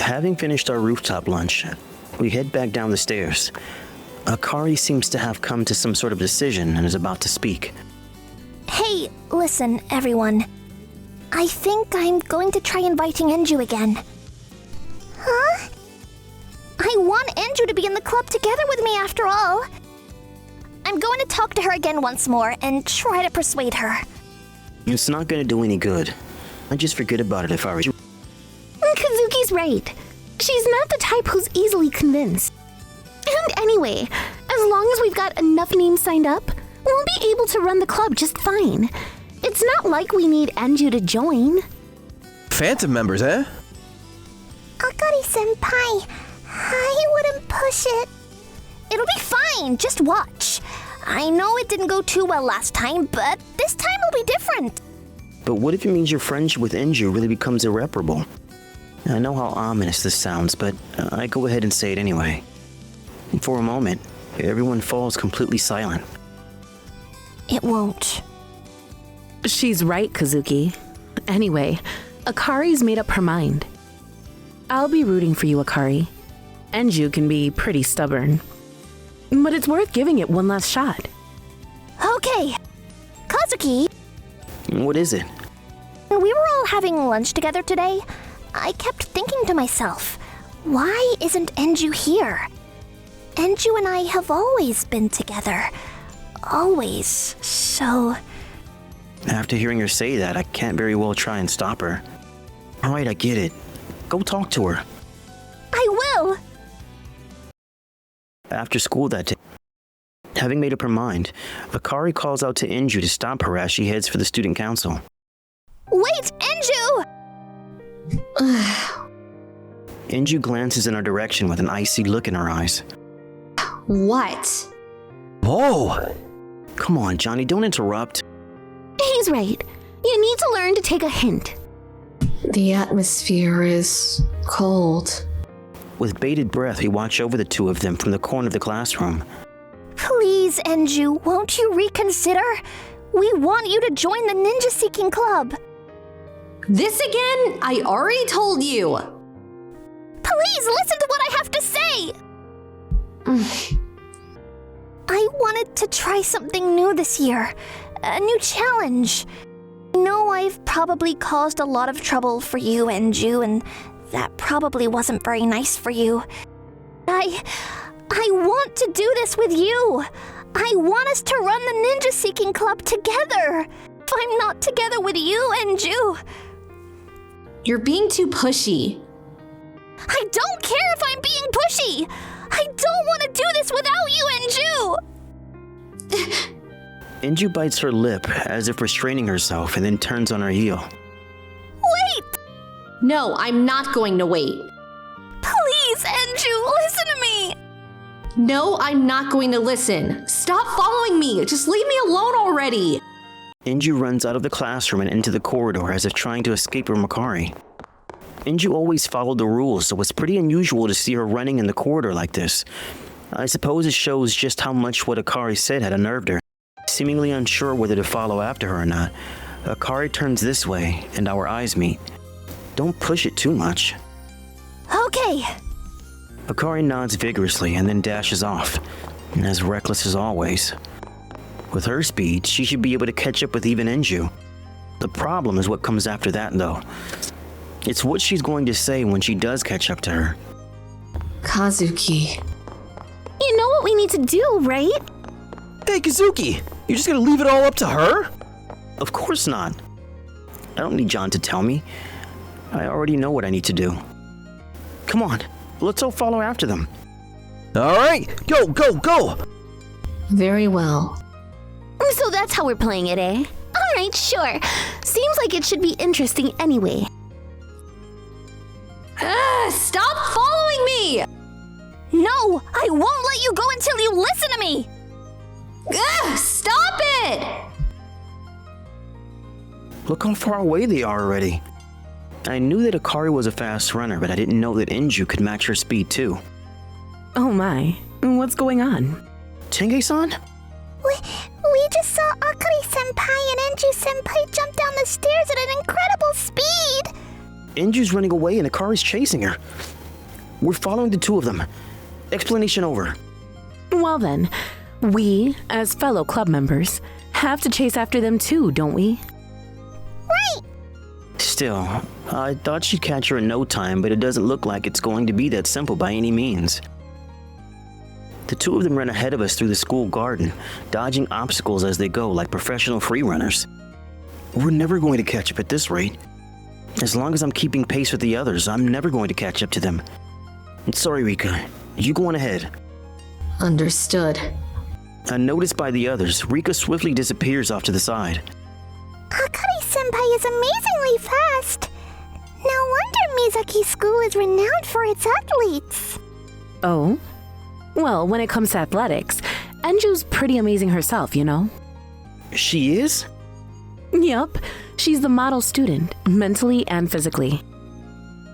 Having finished our rooftop lunch, we head back down the stairs. Akari seems to have come to some sort of decision and is about to speak. Hey, listen, everyone. I think I'm going to try inviting Enju again. Huh? I want Enju to be in the club together with me after all. I'm going to talk to her again once more and try to persuade her. It's not going to do any good. I'd just forget about it if I were you. Kazuki's right. She's not the type who's easily convinced. And anyway, as long as we've got enough names signed up, we'll be able to run the club just fine. It's not like we need Enju to join. Phantom members, eh? Akari-senpai, I wouldn't push it. It'll be fine, just watch. I know it didn't go too well last time, but this time will be different. But what if it means your friendship with Enju really becomes irreparable? I know how ominous this sounds, but I go ahead and say it anyway. And for a moment, everyone falls completely silent. It won't. She's right, Kazuki. Anyway, Akari's made up her mind. I'll be rooting for you, Akari. Enju can be pretty stubborn. But it's worth giving it one last shot. Okay. Kazuki, What is it? when we were all having lunch together today, I kept thinking to myself, why isn't Enju here? Enju and I have always been together. Always. So... After hearing her say that, I can't very well try and stop her. Alright, I get it. Go talk to her. I will! After school that day, having made up her mind, Akari calls out to Enju to stop her as she heads for the student council. Wait, Enju! Enju glances in our direction with an icy look in her eyes. What? Whoa! Come on, Johnny, don't interrupt. He's right. You need to learn to take a hint. The atmosphere is cold. With bated breath, we watch over the two of them from the corner of the classroom. Please, Enju, won't you reconsider? We want you to join the Ninja Seeking Club. This again? I already told you. Please listen to what I have to say! I wanted to try something new this year. A new challenge. I know I've probably caused a lot of trouble for you, Enju, and that probably wasn't very nice for you. I want to do this with you. I want us to run the Ninja Seeking Club together. If I'm not together with you, Enju... You're being too pushy. I don't care if I'm being pushy! I don't want to do this without you, Enju! Enju bites her lip as if restraining herself and then turns on her heel. Wait! No, I'm not going to wait. Please, Enju, listen to me! No, I'm not going to listen. Stop following me. Just leave me alone already. Enju runs out of the classroom and into the corridor as if trying to escape from Akari. Enju always followed the rules, so it's pretty unusual to see her running in the corridor like this. I suppose it shows just how much what Akari said had unnerved her. Seemingly unsure whether to follow after her or not, Akari turns this way and our eyes meet. Don't push it too much. Okay. Akari nods vigorously and then dashes off, as reckless as always. With her speed, she should be able to catch up with even Enju. The problem is what comes after that, though. It's what she's going to say when she does catch up to her. Kazuki. You know what we need to do, right? Hey, Kazuki! You're just gonna leave it all up to her? Of course not. I don't need John to tell me. I already know what I need to do. Come on, let's all follow after them. Alright, go, go, go! Very well. So that's how we're playing it, eh? Alright, sure. Seems like it should be interesting anyway. Stop following me! No, I won't let you go until you listen to me! Stop it! Look how far away they are already. I knew that Akari was a fast runner, but I didn't know that Enju could match her speed too. Oh my, what's going on? Tenge-san? We just saw Akari-senpai and Enju-senpai jump down the stairs at an incredible speed! Enju's running away and Akari's chasing her. We're following the two of them. Explanation over. Well then, we, as fellow club members, have to chase after them too, don't we? Still, I thought she'd catch her in no time, but it doesn't look like it's going to be that simple by any means. The two of them ran ahead of us through the school garden, dodging obstacles as they go like professional free runners. We're never going to catch up at this rate. As long as I'm keeping pace with the others, I'm never going to catch up to them. Sorry, Rika. You go on ahead. Understood. Unnoticed by the others, Rika swiftly disappears off to the side. Akari-senpai is amazingly fast. No wonder Mizaki School is renowned for its athletes. Oh? Well, when it comes to athletics, Enju's pretty amazing herself, you know? She is? Yup, she's the model student, mentally and physically.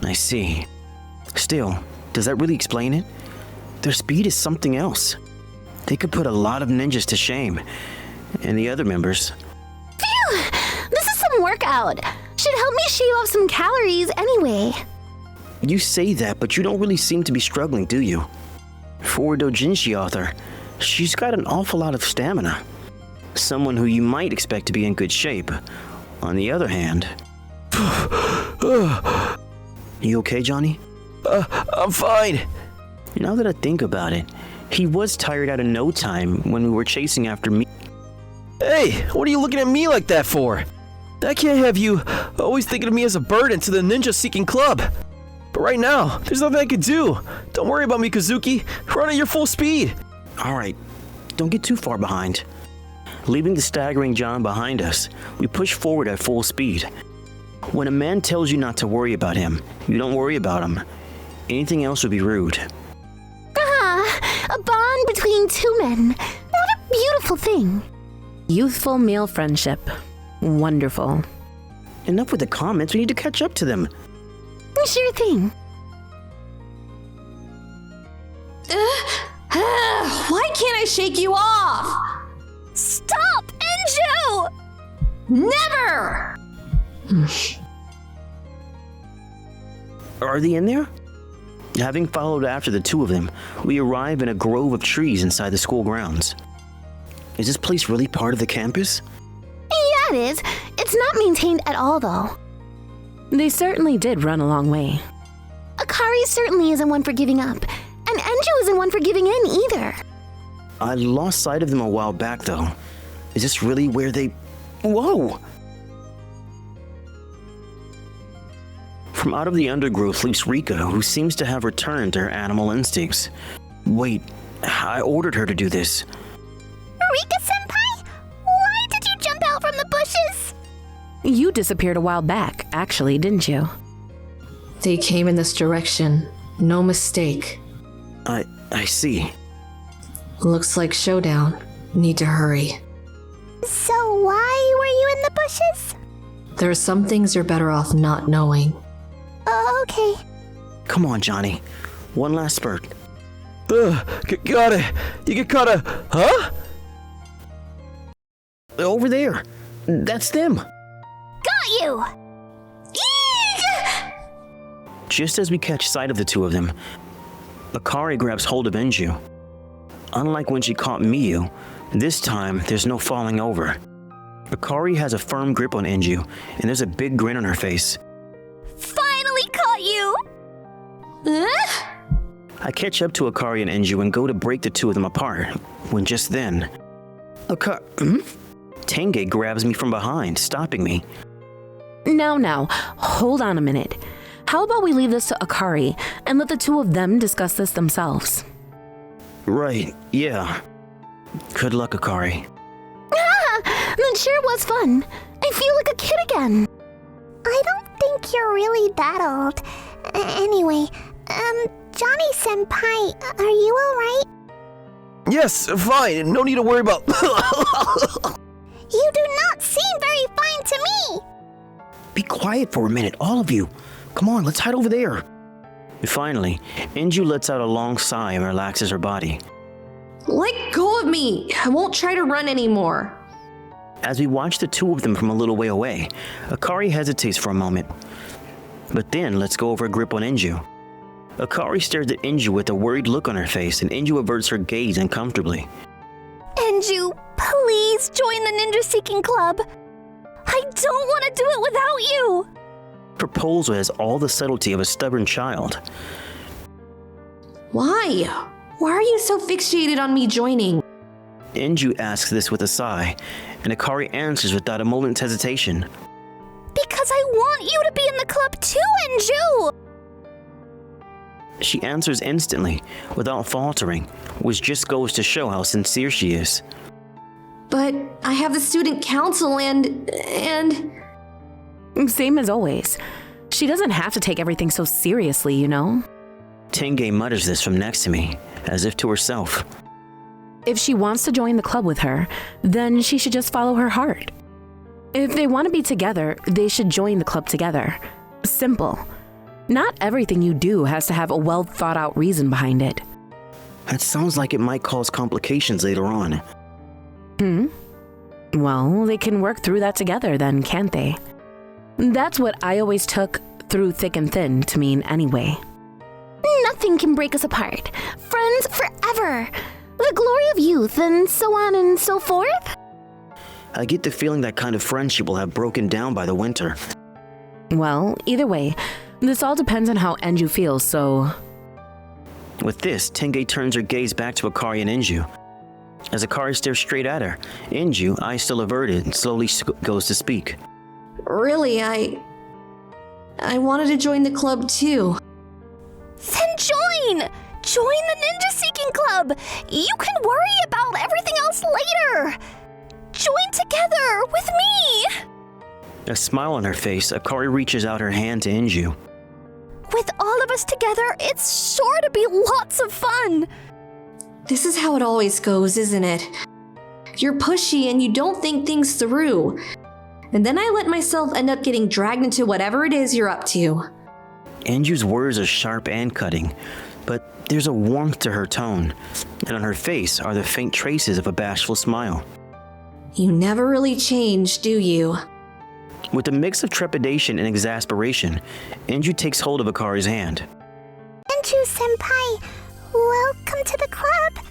I see. Still, does that really explain it? Their speed is something else. They could put a lot of ninjas to shame. And the other members. Phew! This is some workout. Should help me shave off some calories anyway. You say that, but you don't really seem to be struggling, do you? For a doujinshi author, she's got an awful lot of stamina. Someone who you might expect to be in good shape. On the other hand... You okay, Johnny? I'm fine. Now that I think about it, he was tired out in no time when we were chasing after me. Hey, what are you looking at me like that for? I can't have you always thinking of me as a burden to the ninja-seeking club. But right now, there's nothing I can do. Don't worry about me, Kazuki. Run at your full speed. Alright, don't get too far behind. Leaving the staggering John behind us, we push forward at full speed. When a man tells you not to worry about him, you don't worry about him. Anything else would be rude. A bond between two men. What a beautiful thing. Youthful male friendship. Wonderful. Enough with the comments, we need to catch up to them. Sure thing. Why can't I shake you off? Stop, Enju! Never! Are they in there? Having followed after the two of them, we arrive in a grove of trees inside the school grounds. Is this place really part of the campus? Yeah, it is. It's not maintained at all, though. They certainly did run a long way. Akari certainly isn't one for giving up, and Enju isn't one for giving in either. I lost sight of them a while back, though. Is this really where they... Whoa! From out of the undergrowth leaps Rika, who seems to have returned to her animal instincts. Wait, I ordered her to do this. Rika-senpai? Why did you jump out from the bushes? You disappeared a while back, actually, didn't you? They came in this direction. No mistake. I see. Looks like showdown. Need to hurry. So why were you in the bushes? There are some things you're better off not knowing. Okay. Come on, Johnny. One last spurt. Got it. You get caught huh? Over there. That's them. Got you! Just as we catch sight of the two of them, Akari grabs hold of Enju. Unlike when she caught Miyu, this time there's no falling over. Akari has a firm grip on Enju, and there's a big grin on her face. Finally caught you! I catch up to Akari and Enju and go to break the two of them apart, when just then... Tenge grabs me from behind, stopping me. Now, hold on a minute. How about we leave this to Akari and let the two of them discuss this themselves? Right, yeah. Good luck, Akari. That sure was fun. I feel like a kid again. I don't think you're really that old. Anyway, Johnny-senpai, are you alright? Yes, fine. No need to worry about... You do not seem very fine to me! Be quiet for a minute, all of you. Come on, let's hide over there. Finally, Enju lets out a long sigh and relaxes her body. Let go of me! I won't try to run anymore. As we watch the two of them from a little way away, Akari hesitates for a moment. But then, let's go over a grip on Enju. Akari stares at Enju with a worried look on her face, and Enju averts her gaze uncomfortably. Enju, please join the Ninja Seeking Club. I don't want to do it without you. Proposal has all the subtlety of a stubborn child. Why? Why are you so fixated on me joining? Enju asks this with a sigh, and Akari answers without a moment's hesitation. Because I want you to be in the club too, Enju! She answers instantly, without faltering, which just goes to show how sincere she is. But I have the student council and... Same as always. She doesn't have to take everything so seriously, you know? Tenge mutters this from next to me, as if to herself. If she wants to join the club with her, then she should just follow her heart. If they want to be together, they should join the club together. Simple. Not everything you do has to have a well-thought-out reason behind it. That sounds like it might cause complications later on. Well, they can work through that together then, can't they? That's what I always took through thick and thin to mean anyway. Nothing can break us apart. Friends forever. The glory of youth and so on and so forth. I get the feeling that kind of friendship will have broken down by the winter. Well, either way, this all depends on how Enju feels, so... With this, Tenge turns her gaze back to Akari and Enju. As Akari stares straight at her, Enju, eyes still averted, slowly goes to speak. Really, I wanted to join the club too. Then join! Join the Ninja Seeking Club! You can worry about everything else later! Join together with me! A smile on her face, Akari reaches out her hand to Enju. With all of us together, it's sure to be lots of fun! This is how it always goes, isn't it? You're pushy and you don't think things through. And then I let myself end up getting dragged into whatever it is you're up to. Enju's words are sharp and cutting, but there's a warmth to her tone, and on her face are the faint traces of a bashful smile. You never really change, do you? With a mix of trepidation and exasperation, Enju takes hold of Akari's hand. Enju-senpai, welcome to the club.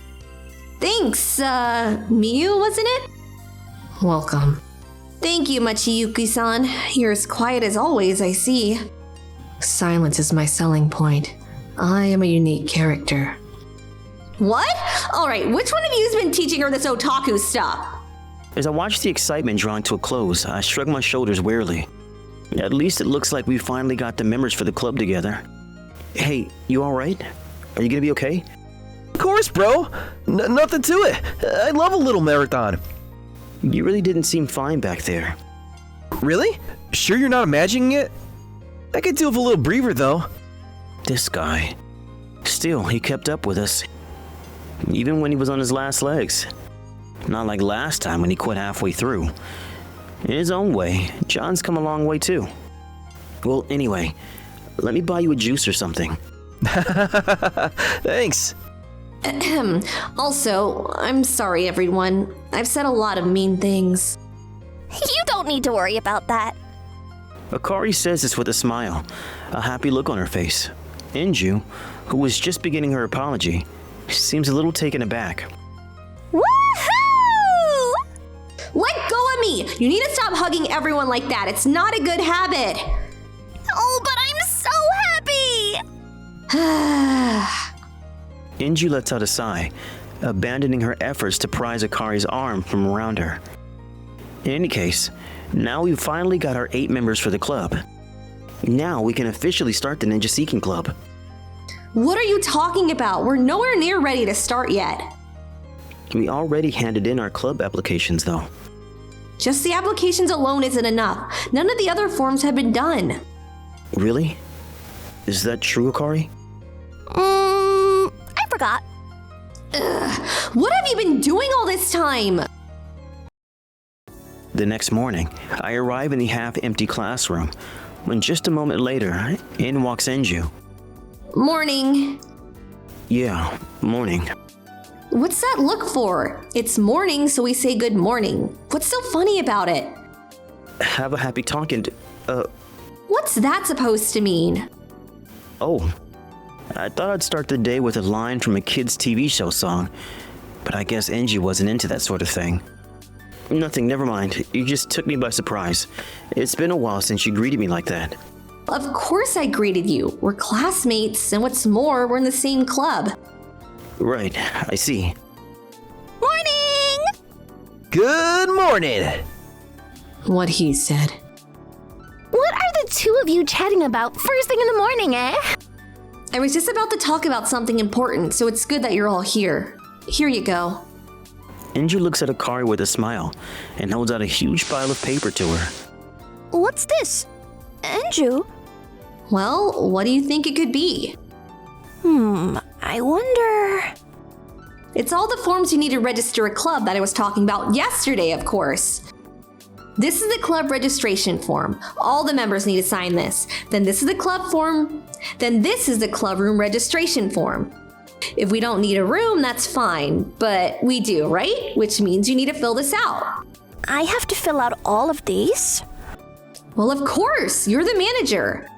Thanks, Miyu, wasn't it? Welcome. Thank you, Machiyuki-san. You're as quiet as always, I see. Silence is my selling point. I am a unique character. What? Alright, which one of you has been teaching her this otaku stuff? As I watch the excitement drawing to a close, I shrug my shoulders wearily. At least it looks like we finally got the members for the club together. Hey, you alright? Are you gonna be okay? Of course, bro. Nothing to it. I love a little marathon. You really didn't seem fine back there. Really? Sure you're not imagining it? I could do with a little breather, though. This guy. Still, he kept up with us. Even when he was on his last legs. Not like last time when he quit halfway through. In his own way, John's come a long way too. Well, anyway, let me buy you a juice or something. Thanks. Also, I'm sorry, everyone. I've said a lot of mean things. You don't need to worry about that. Akari says this with a smile, a happy look on her face. Enju, who was just beginning her apology, seems a little taken aback. Woohoo! Let go of me! You need to stop hugging everyone like that. It's not a good habit. Oh, but I'm so happy! Enju lets out a sigh, abandoning her efforts to prise Akari's arm from around her. In any case, now we've finally got our 8 members for the club. Now we can officially start the Ninja Seeking Club. What are you talking about? We're nowhere near ready to start yet. We already handed in our club applications, though. Just the applications alone isn't enough. None of the other forms have been done. Really? Is that true, Akari? I forgot. What have you been doing all this time? The next morning, I arrive in the half-empty classroom, when just a moment later, in walks Enju. Morning. Yeah, morning. What's that look for? It's morning, so we say good morning. What's so funny about it? Have a happy talk and, What What's that supposed to mean? Oh, I thought I'd start the day with a line from a kid's TV show song, but I guess Enju wasn't into that sort of thing. Nothing, never mind. You just took me by surprise. It's been a while since you greeted me like that. Of course I greeted you. We're classmates, and what's more, we're in the same club. Right, I see. Morning! Good morning! What he said. What are the two of you chatting about first thing in the morning, eh? I was just about to talk about something important, so it's good that you're all here. Here you go. Enju looks at Akari with a smile and holds out a huge pile of paper to her. What's this? Enju? Well, what do you think it could be? I wonder... It's all the forms you need to register a club that I was talking about yesterday, of course. This is the club registration form. All the members need to sign this. Then this is the club form. Then this is the club room registration form. If we don't need a room, that's fine. But we do, right? Which means you need to fill this out. I have to fill out all of these? Well, of course, you're the manager.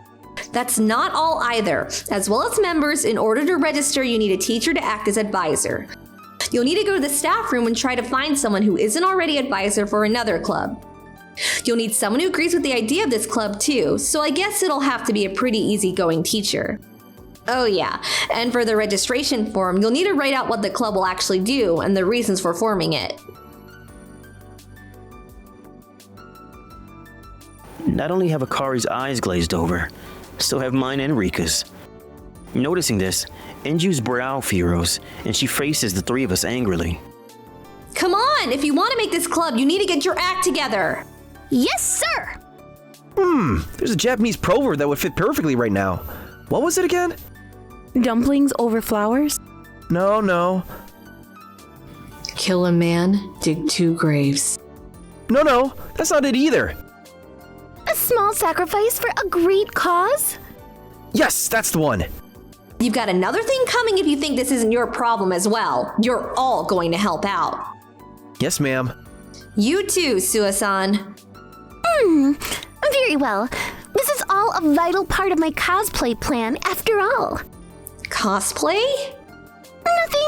That's not all either. As well as members, in order to register, you need a teacher to act as advisor. You'll need to go to the staff room and try to find someone who isn't already advisor for another club. You'll need someone who agrees with the idea of this club too, so I guess it'll have to be a pretty easygoing teacher. Oh yeah, and for the registration form, you'll need to write out what the club will actually do and the reasons for forming it. Not only have Akari's eyes glazed over, so have mine and Rika's. Noticing this, Enju's brow furrows, and she faces the three of us angrily. Come on, if you want to make this club, you need to get your act together. Yes, sir! There's a Japanese proverb that would fit perfectly right now. What was it again? Dumplings over flowers? No. Kill a man, dig 2 graves. No, that's not it either. A small sacrifice for a great cause? Yes, that's the one. You've got another thing coming if you think this isn't your problem as well. You're all going to help out. Yes, ma'am. You too, Sua-san. Very well. This is all a vital part of my cosplay plan, after all. Cosplay? Nothing.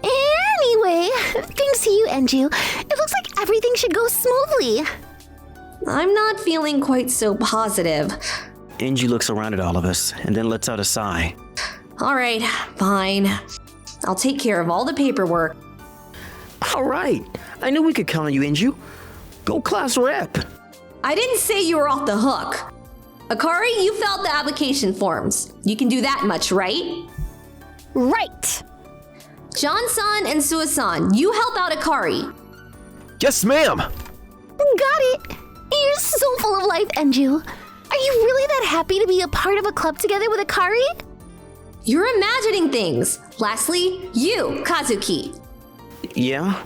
Anyway, thanks to you, Enju, it looks like everything should go smoothly. I'm not feeling quite so positive. Enju looks around at all of us and then lets out a sigh. All right, fine. I'll take care of all the paperwork. All right, I knew we could count on you, Enju. Go class rep. I didn't say you were off the hook. Akari, you filled out the application forms. You can do that much, right? Right! John-san and Sua-san, you help out Akari. Yes, ma'am. Got it. You're so full of life, Enju. Are you really that happy to be a part of a club together with Akari? You're imagining things. Lastly, you, Kazuki. Yeah?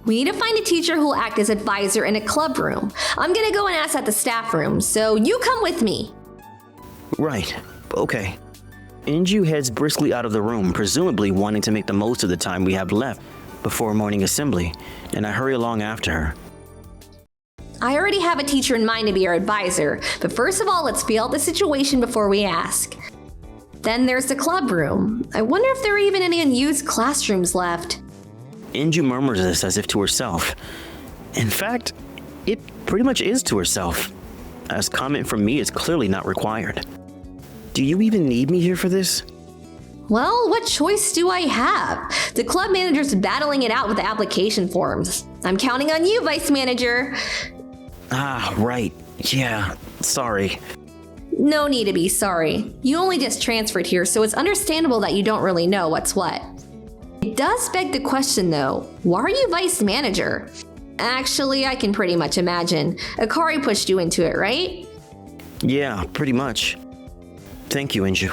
We need to find a teacher who will act as advisor in a club room. I'm gonna go and ask at the staff room, so you come with me. Right. Okay. Enju heads briskly out of the room, presumably wanting to make the most of the time we have left before morning assembly, and I hurry along after her. I already have a teacher in mind to be our advisor, but first of all, let's feel out the situation before we ask. Then there's the club room. I wonder if there are even any unused classrooms left. Enju murmurs this as if to herself. In fact, it pretty much is to herself, as comment from me is clearly not required. Do you even need me here for this? Well, what choice do I have? The club manager's battling it out with the application forms. I'm counting on you, vice manager. Ah, right. Yeah, sorry. No need to be sorry. You only just transferred here, so it's understandable that you don't really know what's what. It does beg the question though, why are you vice manager? Actually, I can pretty much imagine. Akari pushed you into it, right? Yeah, pretty much. Thank you, Enju.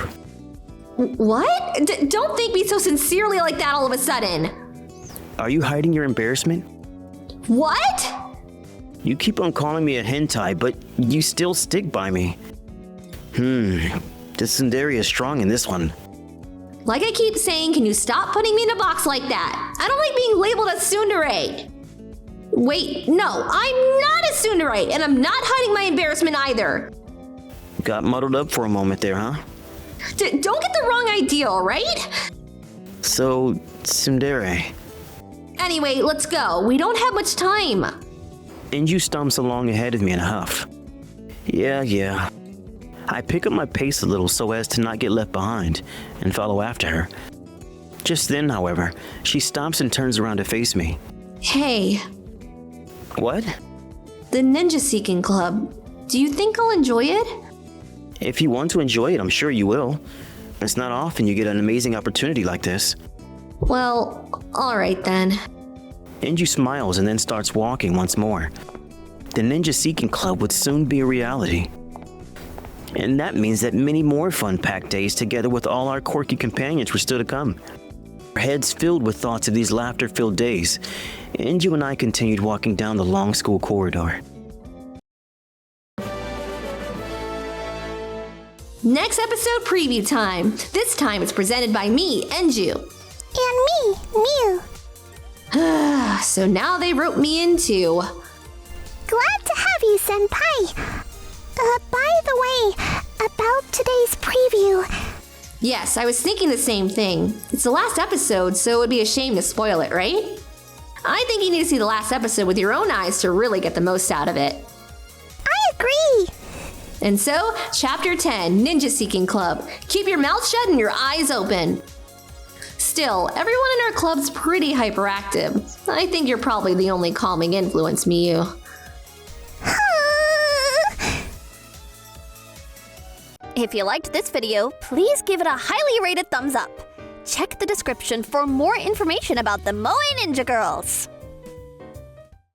What? Don't thank me so sincerely like that all of a sudden. Are you hiding your embarrassment? What? You keep on calling me a hentai, but you still stick by me. This tsundere is strong in this one. Like I keep saying, can you stop putting me in a box like that? I don't like being labeled a tsundere. Wait, no, I'm not a tsundere, and I'm not hiding my embarrassment either. Got muddled up for a moment there, huh? Don't get the wrong idea, alright? So, tsundere. Anyway, let's go. We don't have much time. Enju stomps along ahead of me in a huff. Yeah. I pick up my pace a little so as to not get left behind, and follow after her. Just then, however, she stops and turns around to face me. Hey, What? the Ninja Seeking Club. Do you think I'll enjoy it? If you want to enjoy it, I'm sure you will. It's not often you get an amazing opportunity like this. Well, alright then. Enju smiles and then starts walking once more. The Ninja Seeking Club would soon be a reality. And that means that many more fun-packed days together with all our quirky companions were still to come. Our heads filled with thoughts of these laughter-filled days, Enju and I continued walking down the long school corridor. Next episode preview time. This time it's presented by me, Enju. And me, Miu. So now they wrote me in too. Glad to have you, Senpai. By the way, about today's preview. Yes, I was thinking the same thing. It's the last episode, so it would be a shame to spoil it, right? I think you need to see the last episode with your own eyes to really get the most out of it. I agree. And so, Chapter 10, Ninja Seeking Club. Keep your mouth shut and your eyes open. Still, everyone in our club's pretty hyperactive. I think you're probably the only calming influence, Miu. If you liked this video, please give it a highly rated thumbs up. Check the description for more information about the MoeNinjaGirls.